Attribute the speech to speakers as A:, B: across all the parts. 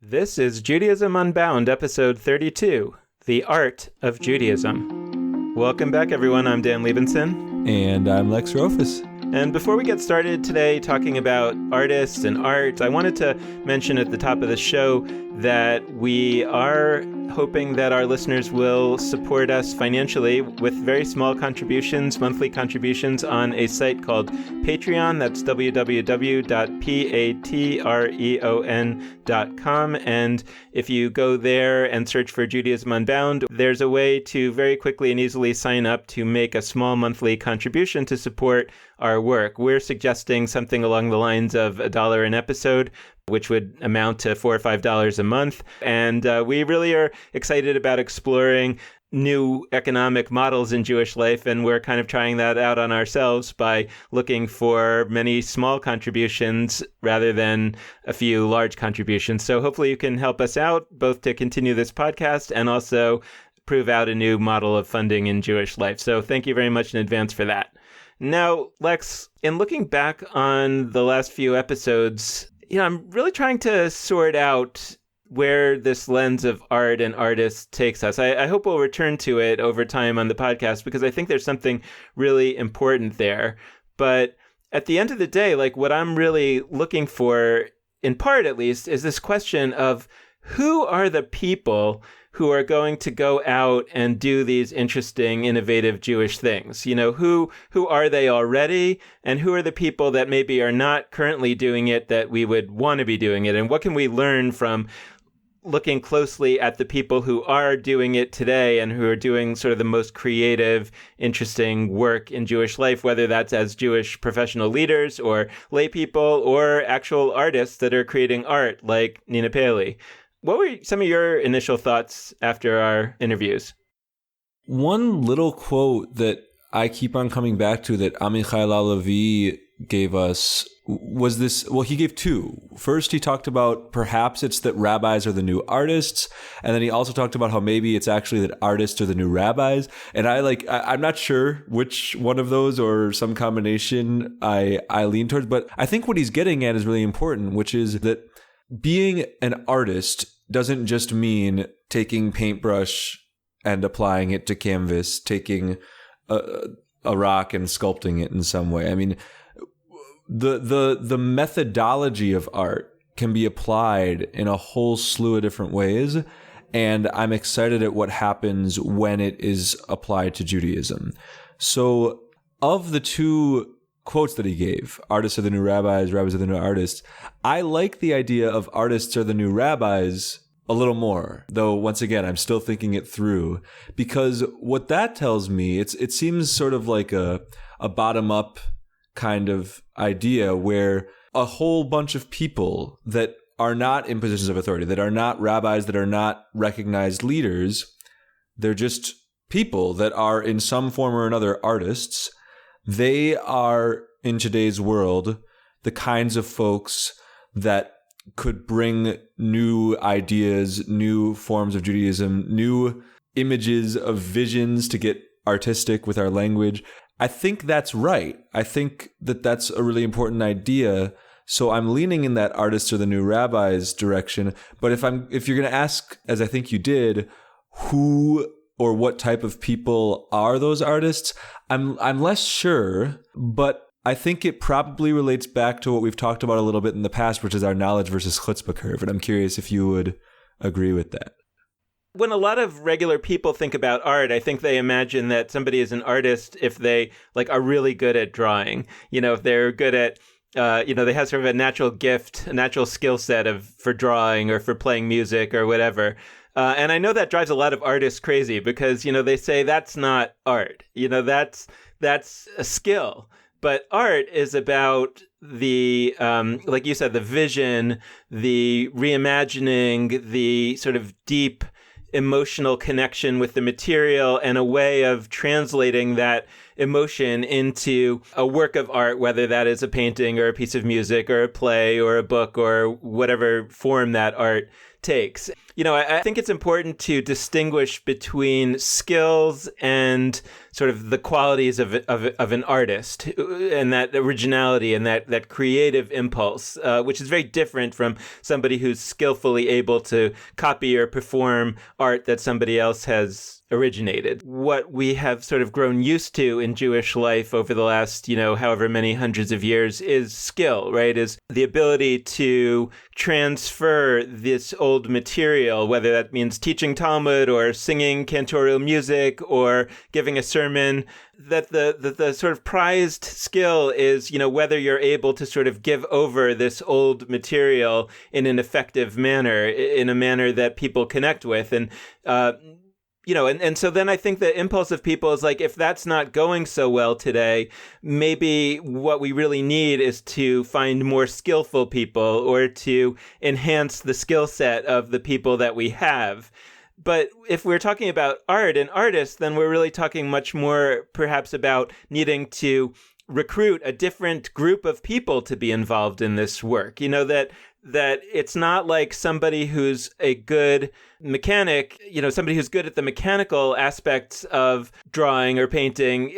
A: This is Judaism Unbound, episode 32, The Art of Judaism. Welcome back, everyone. I'm Dan Liebenson.
B: And I'm Lex Rofus.
A: And before we get started today talking about artists and art, I wanted to mention at the top of the show that we are hoping that our listeners will support us financially with very small contributions, monthly contributions on a site called Patreon. That's www.patreon.com. And if you go there and search for Judaism Unbound, there's a way to very quickly and easily sign up to make a small monthly contribution to support our work. We're suggesting something along the lines of $1 an episode, which would amount to $4 or $5 a month. And we really are excited about exploring new economic models in Jewish life, and we're kind of trying that out on ourselves by looking for many small contributions rather than a few large contributions. So hopefully you can help us out, both to continue this podcast and also prove out a new model of funding in Jewish life. So thank you very much in advance for that. Now, Lex, in looking back on the last few episodes, I'm really trying to sort out where this lens of art and artists takes us. I hope we'll return to it over time on the podcast because I think there's something really important there. But at the end of the day, what I'm really looking for, in part at least, is this question of who are the people who are going to go out and do these interesting, innovative Jewish things? Who are they already? And who are the people that maybe are not currently doing it that we would want to be doing it? And what can we learn from looking closely at the people who are doing it today and who are doing sort of the most creative, interesting work in Jewish life, whether that's as Jewish professional leaders or lay people or actual artists that are creating art like Nina Paley? What were some of your initial thoughts after our interviews?
B: One little quote that I keep on coming back to that Amichai Lau-Lavie gave us was this. Well, he gave two. First, he talked about perhaps it's that rabbis are the new artists. And then he also talked about how maybe it's actually that artists are the new rabbis. And I'm not sure which one of those or some combination I lean towards. But I think what he's getting at is really important, which is that being an artist doesn't just mean taking paintbrush and applying it to canvas, taking a rock and sculpting it in some way. I mean, the methodology of art can be applied in a whole slew of different ways, and I'm excited at what happens when it is applied to Judaism. So, of the two quotes that he gave, artists are the new rabbis, rabbis are the new artists, I like the idea of artists are the new rabbis a little more, though once again I'm still thinking it through, because what that tells me, it seems sort of like a bottom-up kind of idea where a whole bunch of people that are not in positions of authority, that are not rabbis, that are not recognized leaders, they're just people that are in some form or another artists. They are, in today's world, the kinds of folks that could bring new ideas, new forms of Judaism, new images of visions to get artistic with our language. I think that's right. I think that that's a really important idea. So I'm leaning in that artists are the new rabbis direction. But if you're going to ask, as I think you did, who or what type of people are those artists, I'm less sure, but I think it probably relates back to what we've talked about a little bit in the past, which is our knowledge versus chutzpah curve. And I'm curious if you would agree with that.
A: When a lot of regular people think about art, I think they imagine that somebody is an artist if they are really good at drawing. If they're good at, they have sort of a natural gift, a natural skill set for drawing or for playing music or whatever. And I know that drives a lot of artists crazy because, they say that's not art. That's a skill. But art is about the, like you said, the vision, the reimagining, the sort of deep emotional connection with the material and a way of translating that emotion into a work of art, whether that is a painting or a piece of music or a play or a book or whatever form that art takes. I think it's important to distinguish between skills and sort of the qualities of an artist and that originality and that creative impulse, which is very different from somebody who's skillfully able to copy or perform art that somebody else has originated. What we have sort of grown used to in Jewish life over the last, however many hundreds of years is skill, right? Is the ability to transfer this old material, whether that means teaching Talmud or singing cantorial music or giving a sermon, that the sort of prized skill is, whether you're able to sort of give over this old material in an effective manner, in a manner that people connect with. And, and so then I think the impulse of people is like, if that's not going so well today, maybe what we really need is to find more skillful people or to enhance the skill set of the people that we have. But if we're talking about art and artists, then we're really talking much more perhaps about needing to recruit a different group of people to be involved in this work. That it's not like somebody who's a good mechanic, somebody who's good at the mechanical aspects of drawing or painting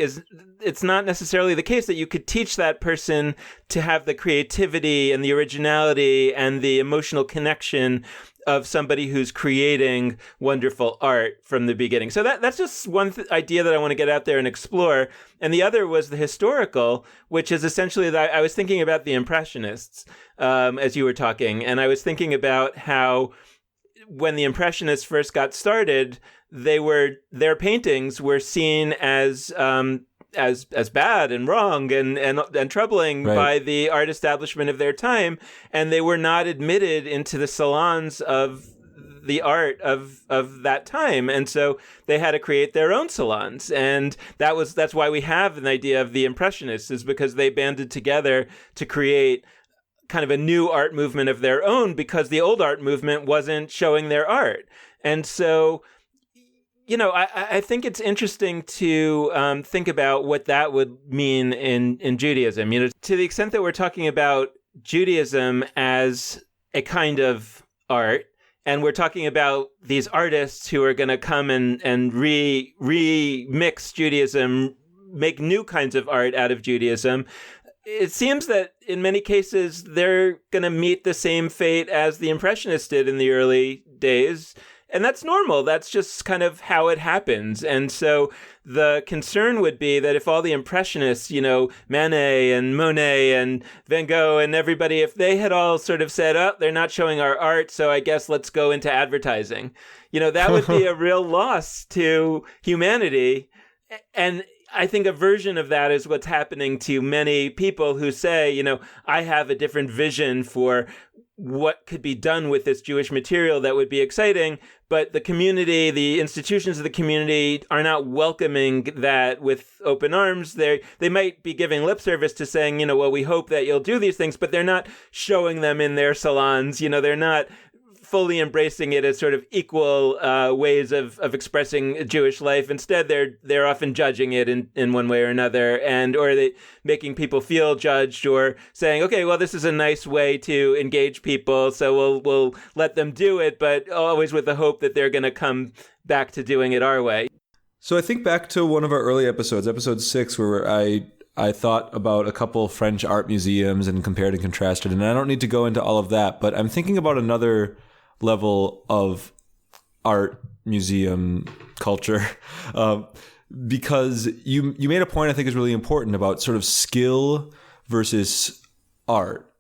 A: it's not necessarily the case that you could teach that person to have the creativity and the originality and the emotional connection of somebody who's creating wonderful art from the beginning. So that's just one idea that I want to get out there and explore. And the other was the historical, which is essentially that I was thinking about the Impressionists as you were talking. And I was thinking about how when the Impressionists first got started, their paintings were seen as bad and wrong and troubling
B: right.
A: by the art establishment of their time, and they were not admitted into the salons of the art of that time, and so they had to create their own salons, and that's why we have an idea of the Impressionists, is because they banded together to create kind of a new art movement of their own, because the old art movement wasn't showing their art. And so I think it's interesting to think about what that would mean in Judaism. To the extent that we're talking about Judaism as a kind of art, and we're talking about these artists who are going to come and remix Judaism, make new kinds of art out of Judaism, it seems that in many cases they're going to meet the same fate as the Impressionists did in the early days. And that's normal. That's just kind of how it happens. And so the concern would be that if all the Impressionists, Manet and Monet and Van Gogh and everybody, if they had all sort of said, oh, they're not showing our art, so I guess let's go into advertising, that would be a real loss to humanity. And I think a version of that is what's happening to many people who say, I have a different vision for what could be done with this Jewish material that would be exciting, but the community, the institutions of the community are not welcoming that with open arms. They might be giving lip service to saying, well, we hope that you'll do these things, but they're not showing them in their salons. They're not fully embracing it as sort of equal ways of expressing Jewish life. Instead, they're often judging it in one way or another, or they making people feel judged, or saying, okay, well, this is a nice way to engage people, so we'll let them do it, but always with the hope that they're going to come back to doing it our way.
B: So I think back to one of our early episodes, episode 6, where I thought about a couple of French art museums and compared and contrasted, and I don't need to go into all of that, but I'm thinking about another level of art museum culture, because you made a point I think is really important about sort of skill versus art.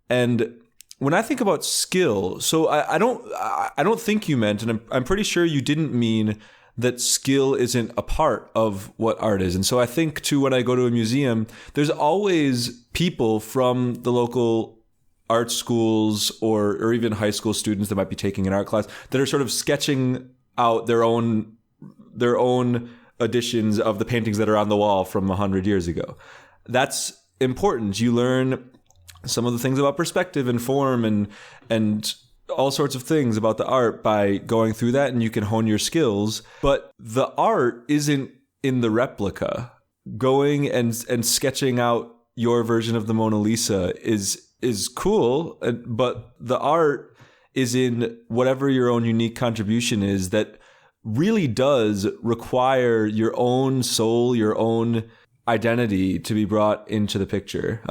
B: And when I think about skill, so I don't think you meant, and I'm pretty sure you didn't mean that skill isn't a part of what art is. And so I think too, when I go to a museum, there's always people from the local art schools or even high school students that might be taking an art class that are sort of sketching out their own editions of the paintings that are on the wall from 100 years ago. That's important. You learn some of the things about perspective and form and all sorts of things about the art by going through that, and you can hone your skills. But the art isn't in the replica. going and sketching out your version of the Mona Lisa is cool, but the art is in whatever your own unique contribution is that really does require your own soul, your own identity to be brought into the picture.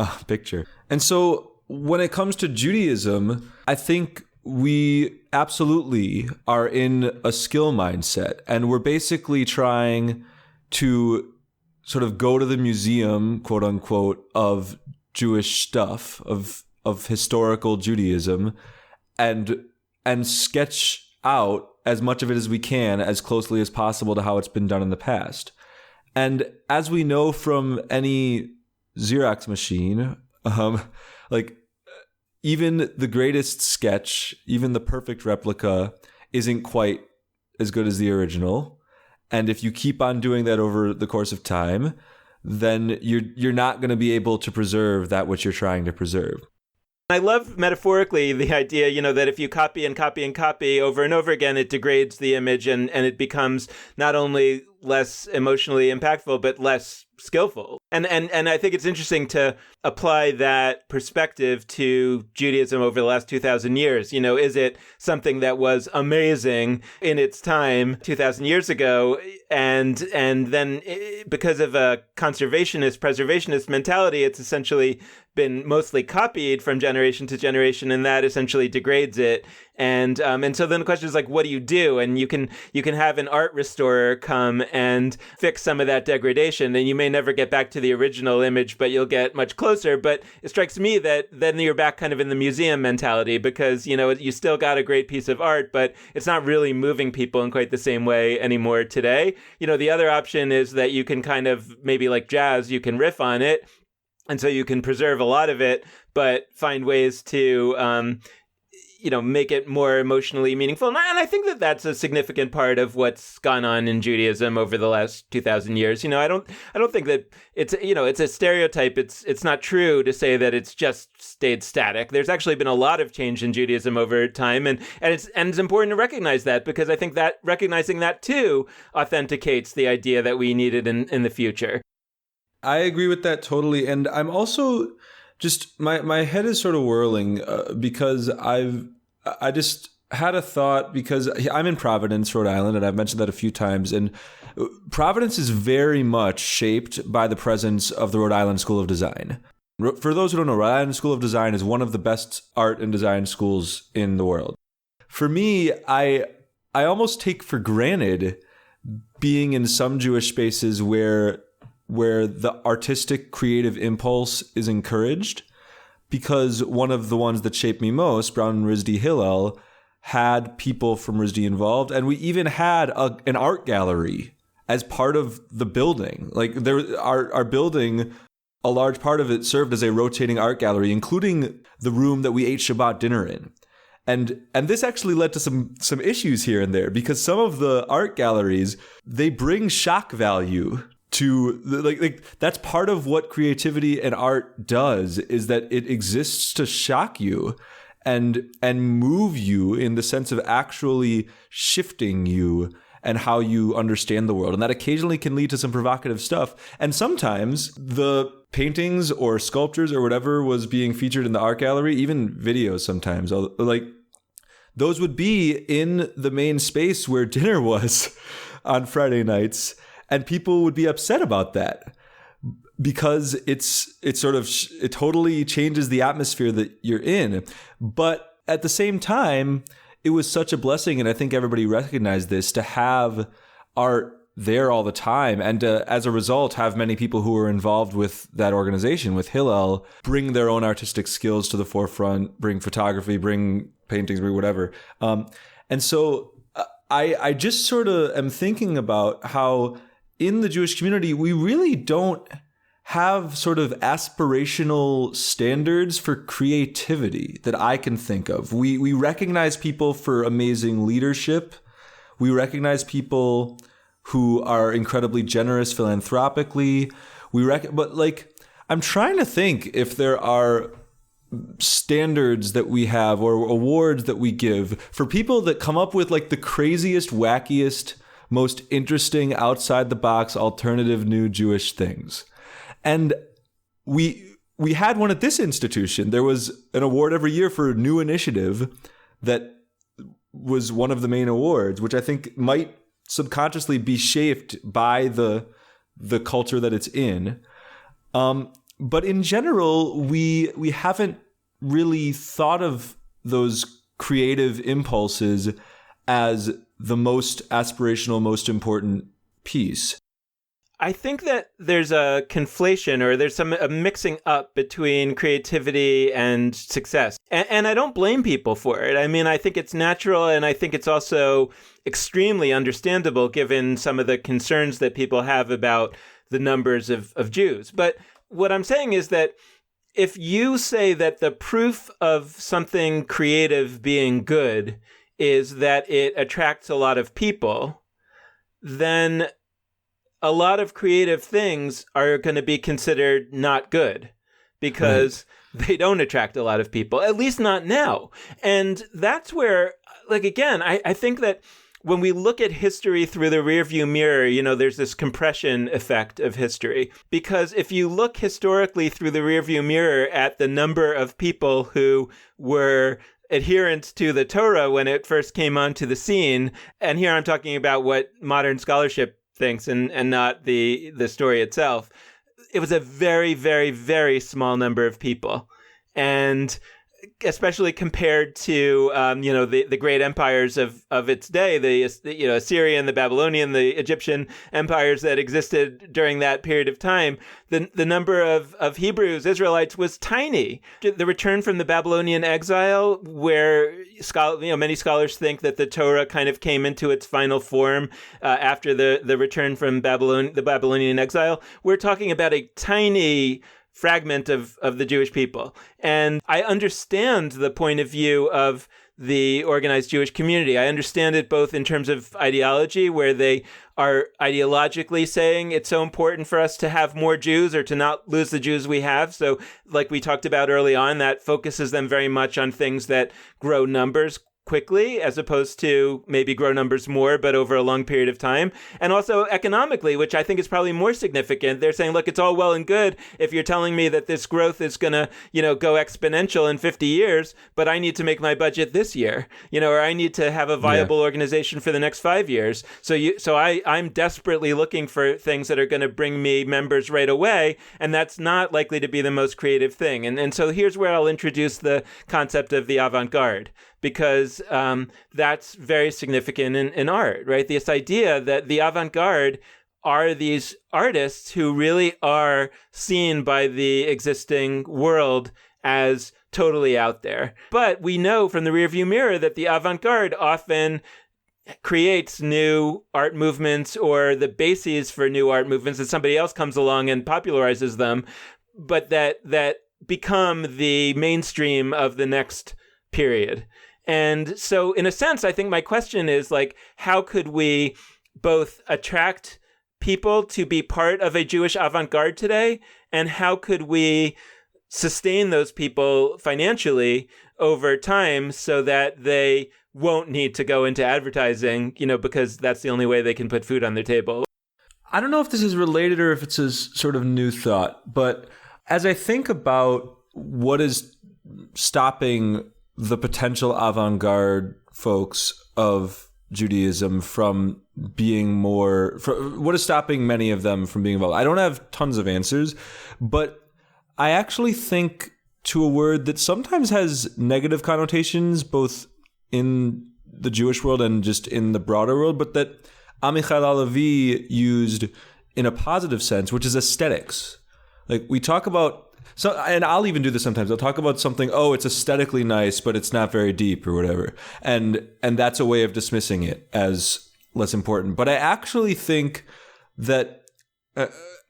B: And so when it comes to Judaism, I think we absolutely are in a skill mindset, and we're basically trying to sort of go to the museum, quote unquote, of Jewish stuff, of historical Judaism, and sketch out as much of it as we can, as closely as possible to how it's been done in the past. And as we know from any Xerox machine, like even the greatest sketch, even the perfect replica, isn't quite as good as the original. And if you keep on doing that over the course of time, then you're not going to be able to preserve that which you're trying to preserve.
A: I love metaphorically the idea, that if you copy and copy and copy over and over again, it degrades the image and it becomes not only less emotionally impactful, but less skillful. And I think it's interesting to apply that perspective to Judaism over the last 2,000 years. Is it something that was amazing in its time 2,000 years ago, and then because of a preservationist mentality, it's essentially been mostly copied from generation to generation, and that essentially degrades it. And so then the question is like, what do you do? And you can have an art restorer come and fix some of that degradation, and you may never get back to the original image, but you'll get much closer. But it strikes me that then you're back kind of in the museum mentality, because you still got a great piece of art, but it's not really moving people in quite the same way anymore today. The other option is that you can kind of, maybe like jazz, you can riff on it, and so you can preserve a lot of it, but find ways to make it more emotionally meaningful. And I think that that's a significant part of what's gone on in Judaism over the last 2,000 years. I don't think that it's a stereotype. It's not true to say that it's just stayed static. There's actually been a lot of change in Judaism over time, and it's important to recognize that, because I think that recognizing that too authenticates the idea that we need it in the future.
B: I agree with that totally. And I'm also just, my head is sort of whirling because I just had a thought, because I'm in Providence, Rhode Island, and I've mentioned that a few times. And Providence is very much shaped by the presence of the Rhode Island School of Design. For those who don't know, Rhode Island School of Design is one of the best art and design schools in the world. For me, I almost take for granted being in some Jewish spaces where the artistic creative impulse is encouraged, because one of the ones that shaped me most, Brown and RISD Hillel, had people from RISD involved, and we even had an art gallery as part of the building. Like our building, a large part of it served as a rotating art gallery, including the room that we ate Shabbat dinner in. And this actually led to some issues here and there, because some of the art galleries, they bring shock value to like that's part of what creativity and art does, is that it exists to shock you and move you in the sense of actually shifting you and how you understand the world. And that occasionally can lead to some provocative stuff. And sometimes the paintings or sculptures or whatever was being featured in the art gallery, even videos sometimes, like those would be in the main space where dinner was on Friday nights. And people would be upset about that, because it totally changes the atmosphere that you're in. But at the same time, it was such a blessing, and I think everybody recognized this, to have art there all the time, and as a result, have many people who were involved with that organization, with Hillel, bring their own artistic skills to the forefront, bring photography, bring paintings, bring whatever. And so I just sort of am thinking about how in the Jewish community, we really don't have sort of aspirational standards for creativity that I can think of. We recognize people for amazing leadership. We recognize people who are incredibly generous philanthropically. But like, I'm trying to think if there are standards that we have or awards that we give for people that come up with like the craziest, wackiest, most interesting, outside the box, alternative new Jewish things. And we had one at this institution. There was an award every year for a new initiative that was one of the main awards, which I think might subconsciously be shaped by the culture that it's in. But in general, we haven't really thought of those creative impulses as the most aspirational, most important piece.
A: I think that there's a conflation, or there's a mixing up between creativity and success. And I don't blame people for it. I mean, I think it's natural, and I think it's also extremely understandable given some of the concerns that people have about the numbers of Jews. But what I'm saying is that if you say that the proof of something creative being good is that it attracts a lot of people, then a lot of creative things are going to be considered not good because they don't attract a lot of people, at least not now. And that's where, like, again, I think that when we look at history through the rearview mirror, there's this compression effect of history. Because if you look historically through the rearview mirror at the number of people who were adherents to the Torah when it first came onto the scene, and here I'm talking about what modern scholarship thinks and not the story itself, it was a very, very, very small number of people. And especially compared to, the great empires of its day, the Assyrian, the Babylonian, the Egyptian empires that existed during that period of time, the number of Hebrews, Israelites, was tiny. The return from the Babylonian exile, where many scholars think that the Torah kind of came into its final form after the return from the Babylonian exile, we're talking about a tiny fragment of the Jewish people. And I understand the point of view of the organized Jewish community. I understand it both in terms of ideology, where they are ideologically saying it's so important for us to have more Jews or to not lose the Jews we have. So like we talked about early on, that focuses them very much on things that grow numbers quickly, as opposed to maybe grow numbers more, but over a long period of time. And also economically, which I think is probably more significant. They're saying, look, it's all well and good if you're telling me that this growth is going to, go exponential in 50 years, but I need to make my budget this year, or I need to have a viable organization for the next 5 years. So I'm desperately looking for things that are going to bring me members right away. And that's not likely to be the most creative thing. And so here's where I'll introduce the concept of the avant-garde, because that's very significant in art, right? This idea that the avant-garde are these artists who really are seen by the existing world as totally out there. But we know from the rearview mirror that the avant-garde often creates new art movements, or the bases for new art movements, that somebody else comes along and popularizes them, but that become the mainstream of the next period. And so in a sense, I think my question is, like, how could we both attract people to be part of a Jewish avant-garde today, and how could we sustain those people financially over time so that they won't need to go into advertising, because that's the only way they can put food on their table?
B: I don't know if this is related or if it's a sort of new thought, but as I think about what is stopping the potential avant-garde folks of Judaism from being more, what is stopping many of them from being involved? I don't have tons of answers, but I actually think to a word that sometimes has negative connotations, both in the Jewish world and just in the broader world, but that Amichai Lau-Lavie used in a positive sense, which is aesthetics. Like, we talk about, and I'll even do this sometimes. I'll talk about something, it's aesthetically nice, but it's not very deep or whatever. And that's a way of dismissing it as less important. But I actually think that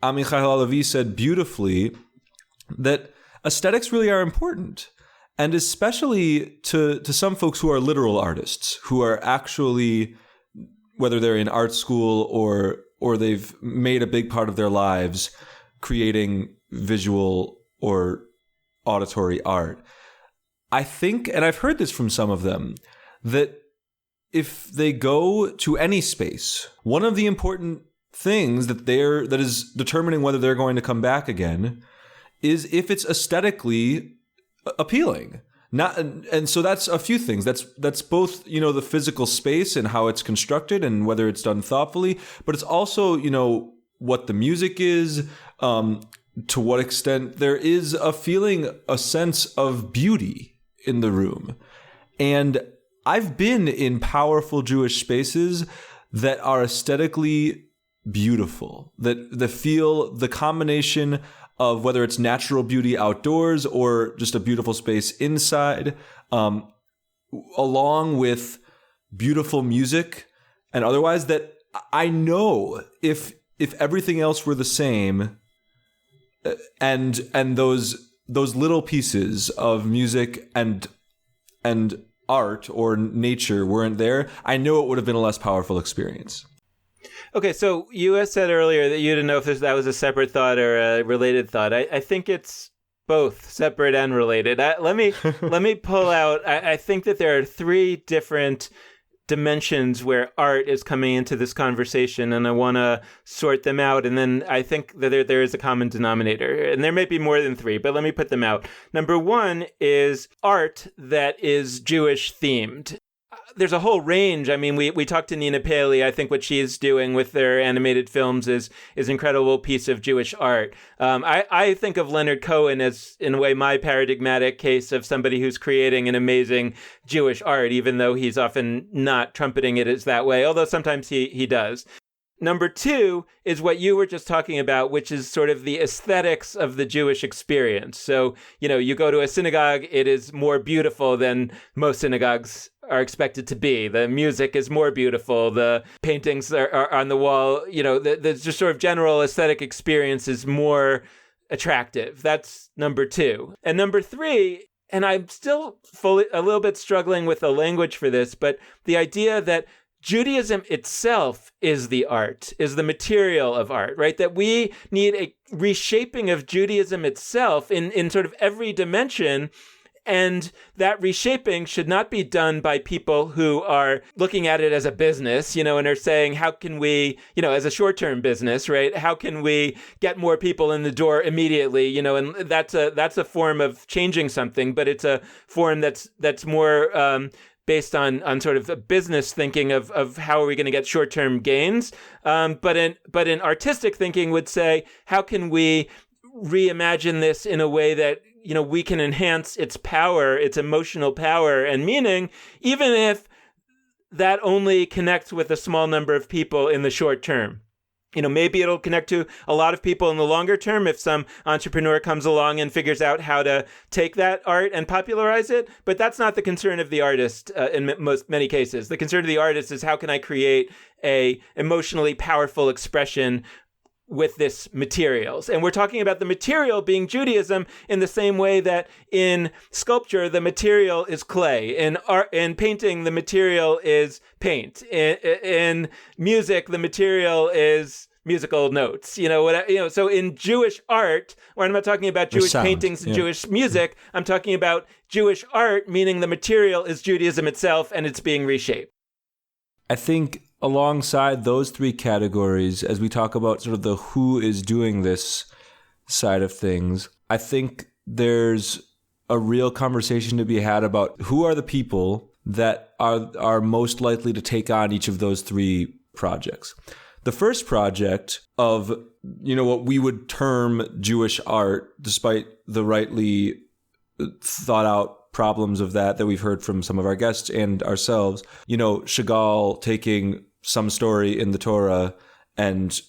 B: Amichai Lau-Lavie said beautifully that aesthetics really are important. And especially to some folks who are literal artists, who are actually, whether they're in art school or they've made a big part of their lives creating visual or auditory art. I think, and I've heard this from some of them, that if they go to any space, one of the important things that is determining whether they're going to come back again is if it's aesthetically appealing. And so that's a few things. That's both, the physical space and how it's constructed and whether it's done thoughtfully, but it's also, what the music is, to what extent there is a sense of beauty in the room. And I've been in powerful Jewish spaces that are aesthetically beautiful, that feel the combination of whether it's natural beauty outdoors or just a beautiful space inside, along with beautiful music and otherwise, that I know if everything else were the same, and those little pieces of music and art or nature weren't there, I know it would have been a less powerful experience.
A: Okay, so you said earlier that you didn't know if that was a separate thought or a related thought. I think it's both separate and related. Let me pull out. I think that there are three different dimensions where art is coming into this conversation, and I want to sort them out. And then I think that there is a common denominator, and there may be more than three, but let me put them out. Number one is art that is Jewish themed. There's a whole range. I mean, we talked to Nina Paley. I think what she's doing with their animated films is an incredible piece of Jewish art. I think of Leonard Cohen as, in a way, my paradigmatic case of somebody who's creating an amazing Jewish art, even though he's often not trumpeting it as that way, although sometimes he does. Number two is what you were just talking about, which is sort of the aesthetics of the Jewish experience. So, you go to a synagogue, it is more beautiful than most synagogues are expected to be. The music is more beautiful. The paintings are on the wall. The just sort of general aesthetic experience is more attractive. That's number two. And number three, and I'm still a little bit struggling with the language for this, but the idea that Judaism itself is the art, is the material of art, right? That we need a reshaping of Judaism itself in sort of every dimension. And that reshaping should not be done by people who are looking at it as a business, and are saying, how can we, as a short-term business, right? How can we get more people in the door immediately, and that's a form of changing something, but it's a form that's more based on sort of a business thinking of how are we going to get short-term gains. But in artistic thinking would say, how can we reimagine this in a way that, we can enhance its power, its emotional power and meaning, even if that only connects with a small number of people in the short term. Maybe it'll connect to a lot of people in the longer term if some entrepreneur comes along and figures out how to take that art and popularize it. But that's not the concern of the artist in many cases. The concern of the artist is, how can I create a emotionally powerful expression with this materials? And we're talking about the material being Judaism in the same way that in sculpture, the material is clay. In art, in painting, the material is paint. In music, the material is musical notes. So in Jewish art, where I'm not talking about Jewish paintings and Jewish music, I'm talking about Jewish art, meaning the material is Judaism itself and it's being reshaped.
B: I think alongside those three categories, as we talk about sort of the who is doing this side of things, I think there's a real conversation to be had about who are the people that are most likely to take on each of those three projects. The first project of, what we would term Jewish art, despite the rightly thought out problems of that we've heard from some of our guests and ourselves, Chagall taking some story in the Torah and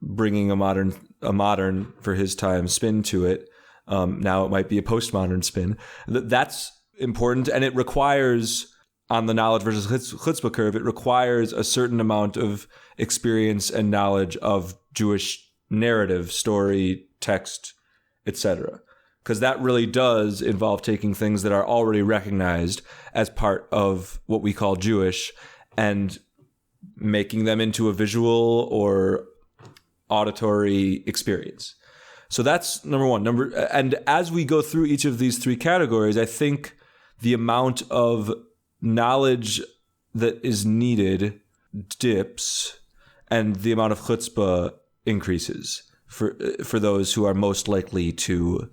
B: bringing a modern for his time spin to it. Now it might be a postmodern spin. That's important, and it requires, on the knowledge versus chutzpah curve, it requires a certain amount of experience and knowledge of Jewish narrative, story, text, etc. Because that really does involve taking things that are already recognized as part of what we call Jewish and making them into a visual or auditory experience. So that's number one. And as we go through each of these three categories, I think the amount of knowledge that is needed dips and the amount of chutzpah increases for those who are most likely to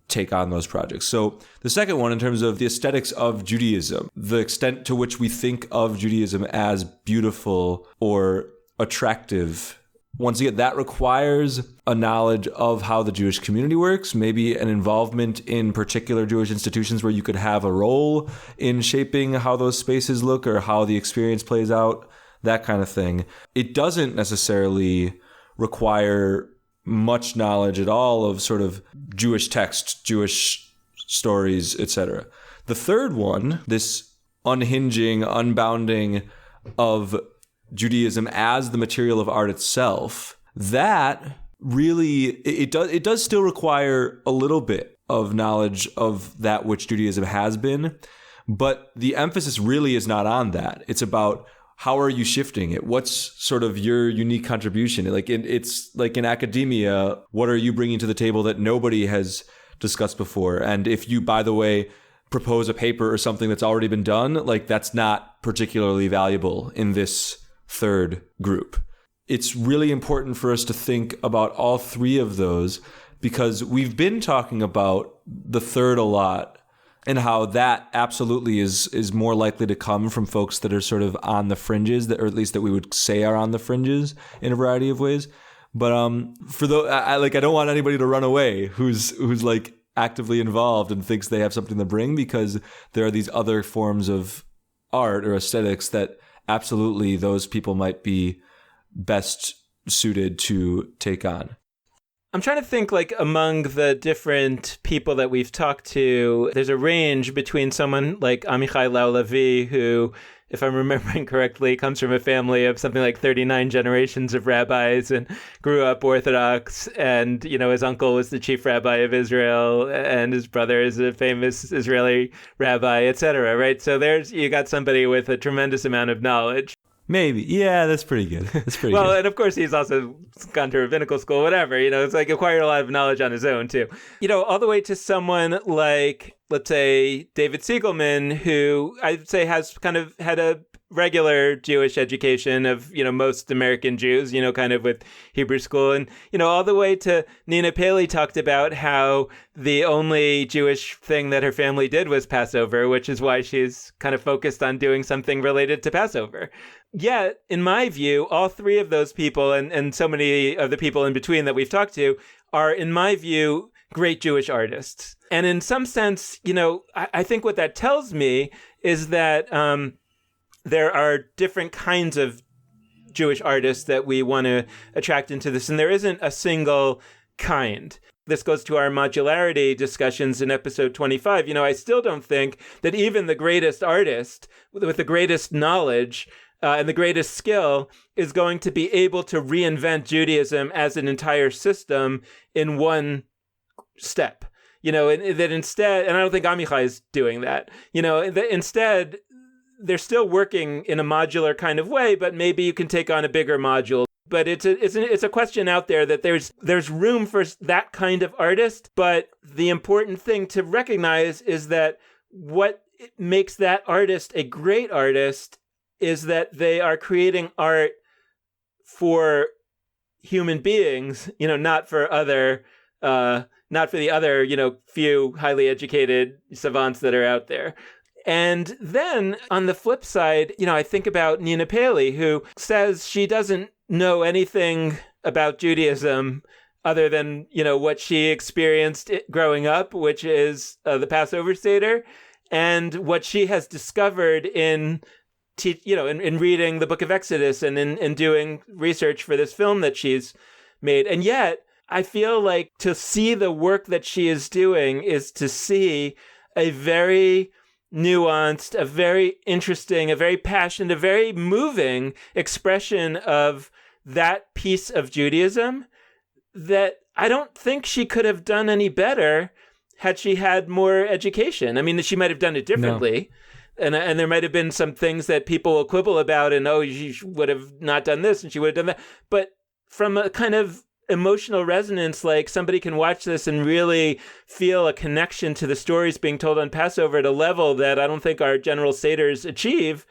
B: take on those projects. So the second one, in terms of the aesthetics of Judaism, the extent to which we think of Judaism as beautiful or attractive, once again, that requires a knowledge of how the Jewish community works, maybe an involvement in particular Jewish institutions where you could have a role in shaping how those spaces look or how the experience plays out, that kind of thing. It doesn't necessarily require much knowledge at all of sort of Jewish text, Jewish stories, etc. The third one, this unhinging, unbounding of Judaism as the material of art itself, that really, it does still require a little bit of knowledge of that which Judaism has been, but the emphasis really is not on that. It's about how are you shifting it? What's sort of your unique contribution? It's like in academia, what are you bringing to the table that nobody has discussed before? And if you, by the way, propose a paper or something that's already been done, like that's not particularly valuable in this third group. It's really important for us to think about all three of those because we've been talking about the third a lot and how that absolutely is more likely to come from folks that are sort of on the fringes, or at least that we would say are on the fringes in a variety of ways. But for I don't want anybody to run away who's like actively involved and thinks they have something to bring, because there are these other forms of art or aesthetics that absolutely those people might be best suited to take on.
A: I'm trying to think, like, among the different people that we've talked to, there's a range between someone like Amichai Lau-Levi, who, if I'm remembering correctly, comes from a family of something like 39 generations of rabbis and grew up Orthodox. And, you know, his uncle was the chief rabbi of Israel and his brother is a famous Israeli rabbi, etc. Right? So you got somebody with a tremendous amount of knowledge.
B: Maybe. Yeah, that's pretty good. That's pretty
A: well,
B: good.
A: And of course, he's also gone to rabbinical school, whatever. You know, it's like acquired a lot of knowledge on his own, too. You know, all the way to someone like, let's say, David Siegelman, who I'd say has kind of had a regular Jewish education of, you know, most American Jews, you know, kind of with Hebrew school. And, you know, all the way to Nina Paley talked about how the only Jewish thing that her family did was Passover, which is why she's kind of focused on doing something related to Passover. Yet, in my view, all three of those people and so many of the people in between that we've talked to are, in my view, great Jewish artists. And in some sense, you know, I think what that tells me is that there are different kinds of Jewish artists that we want to attract into this, and there isn't a single kind. This goes to our modularity discussions in episode 25. You know, I still don't think that even the greatest artist with the greatest knowledge and the greatest skill is going to be able to reinvent Judaism as an entire system in one step. You know, and that instead, and I don't think Amichai is doing that, you know, that instead, they're still working in a modular kind of way, but maybe you can take on a bigger module. But it's a question out there that there's room for that kind of artist. But the important thing to recognize is that what makes that artist a great artist is that they are creating art for human beings, you know, not for the other, you know, few highly educated savants that are out there. And then on the flip side, you know, I think about Nina Paley, who says she doesn't know anything about Judaism other than, you know, what she experienced growing up, which is the Passover Seder, and what she has discovered in reading the Book of Exodus and in doing research for this film that she's made. And yet, I feel like to see the work that she is doing is to see a very nuanced, a very interesting, a very passionate, a very moving expression of that piece of Judaism that I don't think she could have done any better had she had more education. I mean, she might have done it differently. No. And there might have been some things that people will quibble about and, oh, she would have not done this and she would have done that. But from a kind of emotional resonance, like somebody can watch this and really feel a connection to the stories being told on Passover at a level that I don't think our general Seders achieve.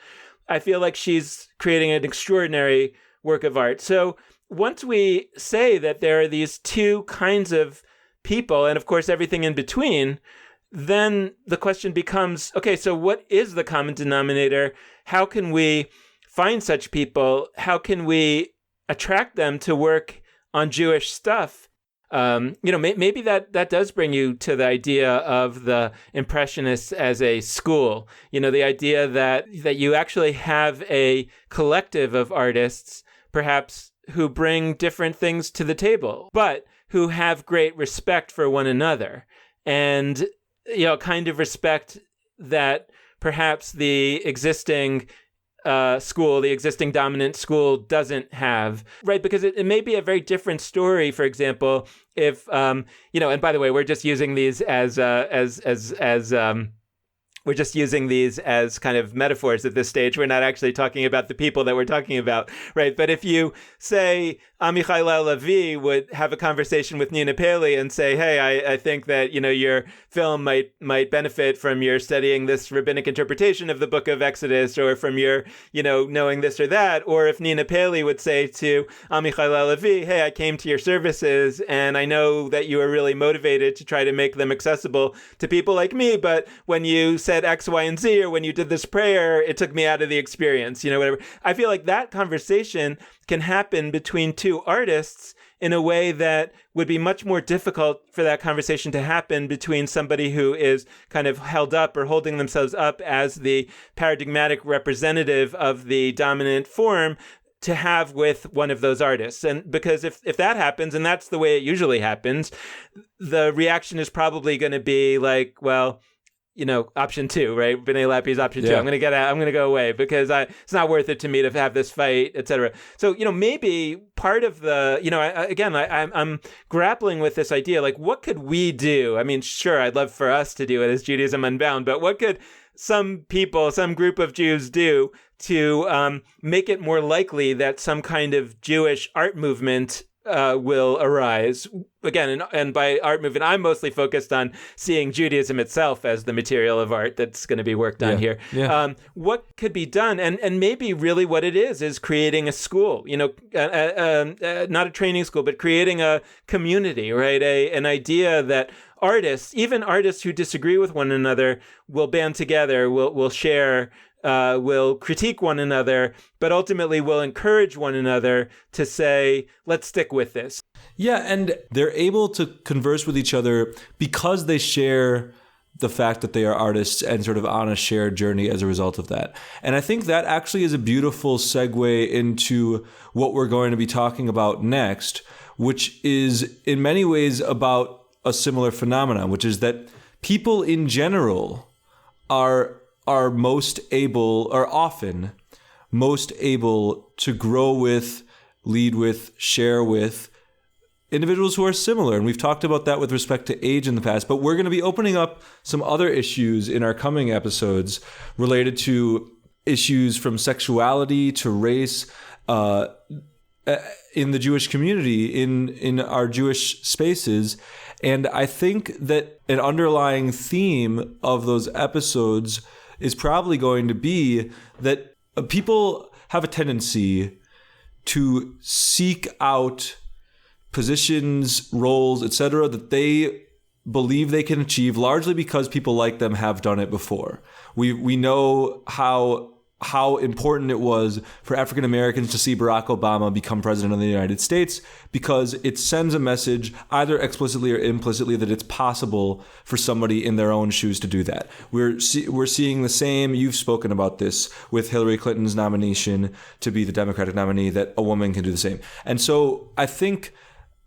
A: I feel like she's creating an extraordinary work of art. So once we say that there are these two kinds of people, and of course everything in between, then the question becomes, okay, so what is the common denominator? How can we find such people? How can we attract them to work on Jewish stuff? Maybe that does bring you to the idea of the Impressionists as a school. The idea that you actually have a collective of artists, perhaps who bring different things to the table, but who have great respect for one another, and kind of respect that perhaps the existing school, the existing dominant school, doesn't have, right? Because it may be a very different story, for example, if and by the way, we're just using these as we're just using these as kind of metaphors at this stage. We're not actually talking about the people that we're talking about, right? But if you say Amichai Levi would have a conversation with Nina Paley and say, hey, I think that, your film might benefit from your studying this rabbinic interpretation of the book of Exodus, or from your, knowing this or that. Or if Nina Paley would say to Amichai Levi, hey, I came to your services and I know that you are really motivated to try to make them accessible to people like me, but when you said X, Y, and Z, or when you did this prayer, it took me out of the experience, whatever. I feel like that conversation can happen between two artists in a way that would be much more difficult for that conversation to happen between somebody who is kind of held up or holding themselves up as the paradigmatic representative of the dominant form, to have with one of those artists. And because if that happens, and that's the way it usually happens, the reaction is probably going to be like, well, option two, right? B'nai Lapi's option two. I'm going to get out. I'm going to go away because it's not worth it to me to have this fight, etc. So, maybe part of the, I'm grappling with this idea, like, what could we do? I mean, sure, I'd love for us to do it as Judaism Unbound, but what could some group of Jews do to make it more likely that some kind of Jewish art movement will arise? Again, and by art movement, I'm mostly focused on seeing Judaism itself as the material of art that's going to be worked on here. Yeah. What could be done? And maybe really what it is creating a school, not a training school, but creating a community, right? An idea that artists, even artists who disagree with one another, will band together, will share, will critique one another, but ultimately will encourage one another to say, let's stick with this.
B: Yeah, and they're able to converse with each other because they share the fact that they are artists and sort of on a shared journey as a result of that. And I think that actually is a beautiful segue into what we're going to be talking about next, which is in many ways about a similar phenomenon, which is that people in general are most able, or often most able, to grow with, lead with, share with individuals who are similar. And we've talked about that with respect to age in the past, but we're going to be opening up some other issues in our coming episodes related to issues from sexuality to race in the Jewish community, in our Jewish spaces. And I think that an underlying theme of those episodes is probably going to be that people have a tendency to seek out positions, roles, etc., that they believe they can achieve largely because people like them have done it before. We know how important it was for African Americans to see Barack Obama become president of the United States, because it sends a message either explicitly or implicitly that it's possible for somebody in their own shoes to do that. We're seeing the same, you've spoken about this, with Hillary Clinton's nomination to be the Democratic nominee, that a woman can do the same. And so I think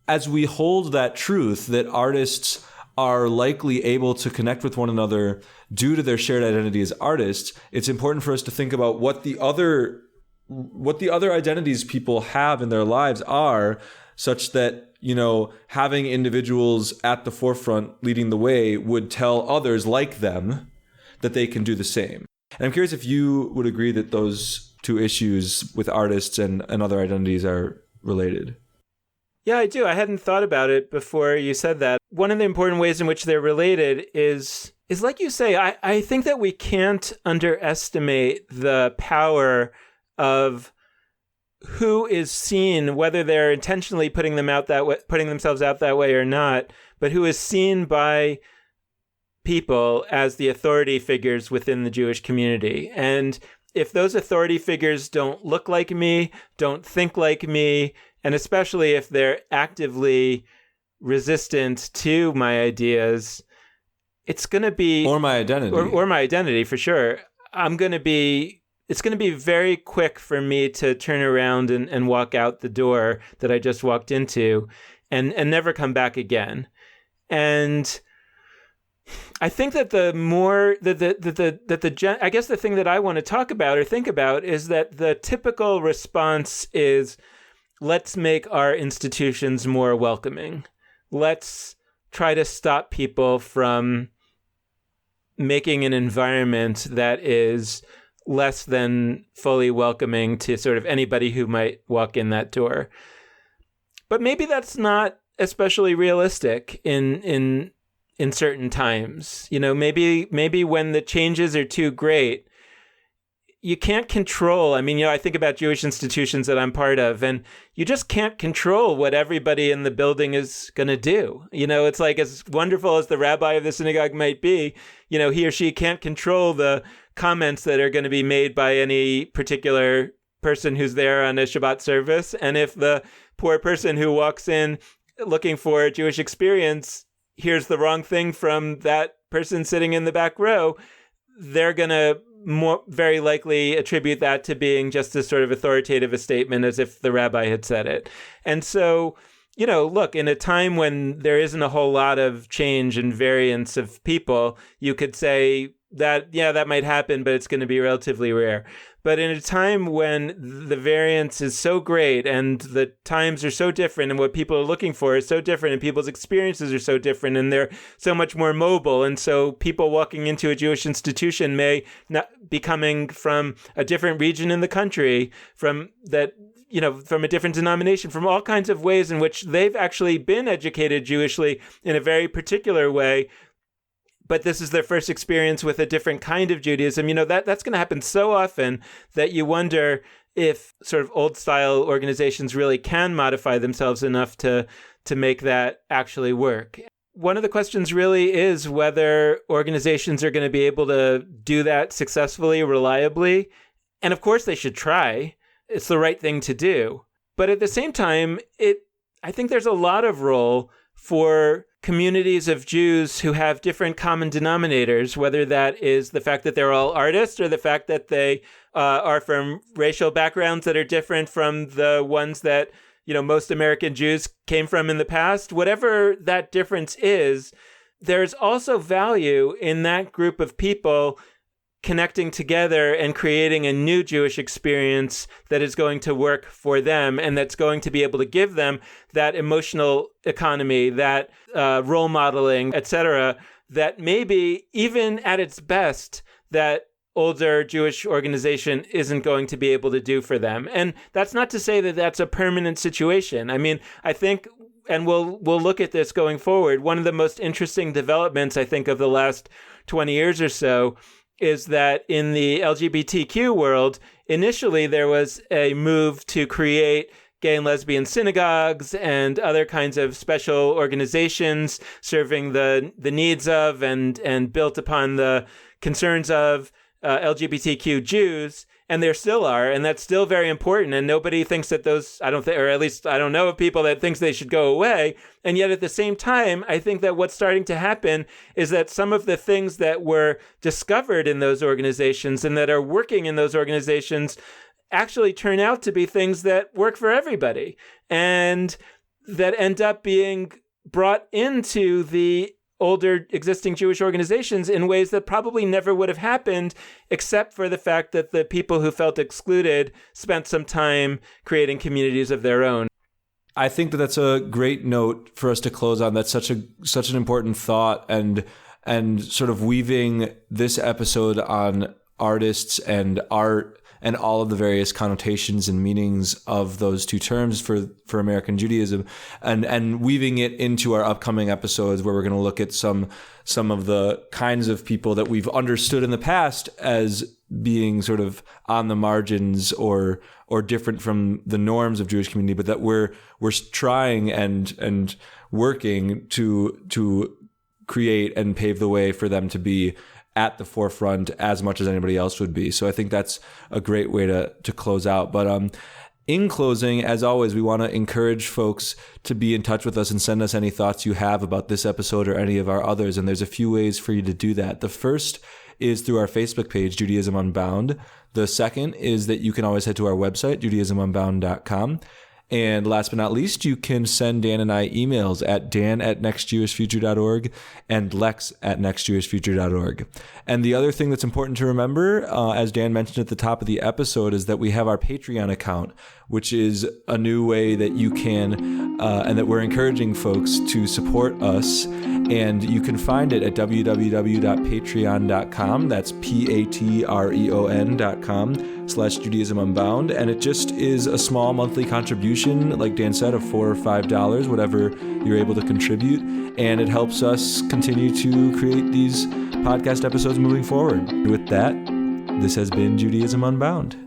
B: as we hold that truth that artists are likely able to connect with one another due to their shared identity as artists, it's important for us to think about what the other identities people have in their lives are, such that, having individuals at the forefront leading the way would tell others like them that they can do the same. And I'm curious if you would agree that those two issues with artists and other identities are related.
A: Yeah, I do. I hadn't thought about it before you said that. One of the important ways in which they're related is is like you say, I think that we can't underestimate the power of who is seen, whether they're intentionally putting themselves out that way or not, but who is seen by people as the authority figures within the Jewish community. And if those authority figures don't look like me, don't think like me, and especially if they're actively resistant to my ideas, it's going to be...
B: Or my identity.
A: Or my identity, for sure. It's going to be very quick for me to turn around and walk out the door that I just walked into and never come back again. And I think that I guess the thing that I want to talk about or think about is that the typical response is, let's make our institutions more welcoming. Let's try to stop people from making an environment that is less than fully welcoming to sort of anybody who might walk in that door. But maybe that's not especially realistic in certain times. You know, maybe when the changes are too great, you can't control. I mean, I think about Jewish institutions that I'm part of, and you just can't control what everybody in the building is going to do. It's like, as wonderful as the rabbi of the synagogue might be, he or she can't control the comments that are going to be made by any particular person who's there on a Shabbat service. And if the poor person who walks in looking for a Jewish experience hears the wrong thing from that person sitting in the back row, they're going to very likely attribute that to being just as sort of authoritative a statement as if the rabbi had said it. And so, look, in a time when there isn't a whole lot of change and variance of people, you could say that, that might happen, but it's going to be relatively rare. But in a time when the variance is so great and the times are so different and what people are looking for is so different and people's experiences are so different and they're so much more mobile, and so people walking into a Jewish institution may not be coming from a different region in the country, from a different denomination, from all kinds of ways in which they've actually been educated Jewishly in a very particular way, but this is their first experience with a different kind of Judaism. That's going to happen so often that you wonder if sort of old style organizations really can modify themselves enough to make that actually work. One of the questions really is whether organizations are going to be able to do that successfully, reliably. And of course they should try. It's the right thing to do. But at the same time, I think there's a lot of role for communities of Jews who have different common denominators, whether that is the fact that they're all artists or the fact that they are from racial backgrounds that are different from the ones that, most American Jews came from in the past. Whatever that difference is, there's also value in that group of people connecting together and creating a new Jewish experience that is going to work for them and that's going to be able to give them that emotional economy, that role modeling, etc., that maybe even at its best, that older Jewish organization isn't going to be able to do for them. And that's not to say that that's a permanent situation. I mean, I think, and we'll look at this going forward, one of the most interesting developments, I think, of the last 20 years or so is that in the LGBTQ world, initially there was a move to create gay and lesbian synagogues and other kinds of special organizations serving the needs of and built upon the concerns of LGBTQ Jews. And there still are, and that's still very important. And nobody thinks that those, or at least I don't know of people that thinks they should go away. And yet at the same time, I think that what's starting to happen is that some of the things that were discovered in those organizations and that are working in those organizations actually turn out to be things that work for everybody and that end up being brought into the older existing Jewish organizations in ways that probably never would have happened, except for the fact that the people who felt excluded spent some time creating communities of their own.
B: I think that that's a great note for us to close on. That's such an important thought, and sort of weaving this episode on artists and art and all of the various connotations and meanings of those two terms for American Judaism, and weaving it into our upcoming episodes where we're going to look at some of the kinds of people that we've understood in the past as being sort of on the margins or different from the norms of Jewish community, but that we're trying and working to create and pave the way for them to be at the forefront as much as anybody else would be. So I think that's a great way to close out. But in closing, as always, we want to encourage folks to be in touch with us and send us any thoughts you have about this episode or any of our others. And there's a few ways for you to do that. The first is through our Facebook page, Judaism Unbound. The second is that you can always head to our website, JudaismUnbound.com. And last but not least, you can send Dan and I emails at dan@nextjewishfuture.org and lex@nextjewishfuture.org. And the other thing that's important to remember, as Dan mentioned at the top of the episode, is that we have our Patreon account, which is a new way that you can, and that we're encouraging folks to support us. And you can find it at www.patreon.com. That's patreon.com/Judaism Unbound. And it just is a small monthly contribution, like Dan said, of $4 or $5, whatever you're able to contribute. And it helps us continue to create these podcast episodes moving forward. With that, this has been Judaism Unbound.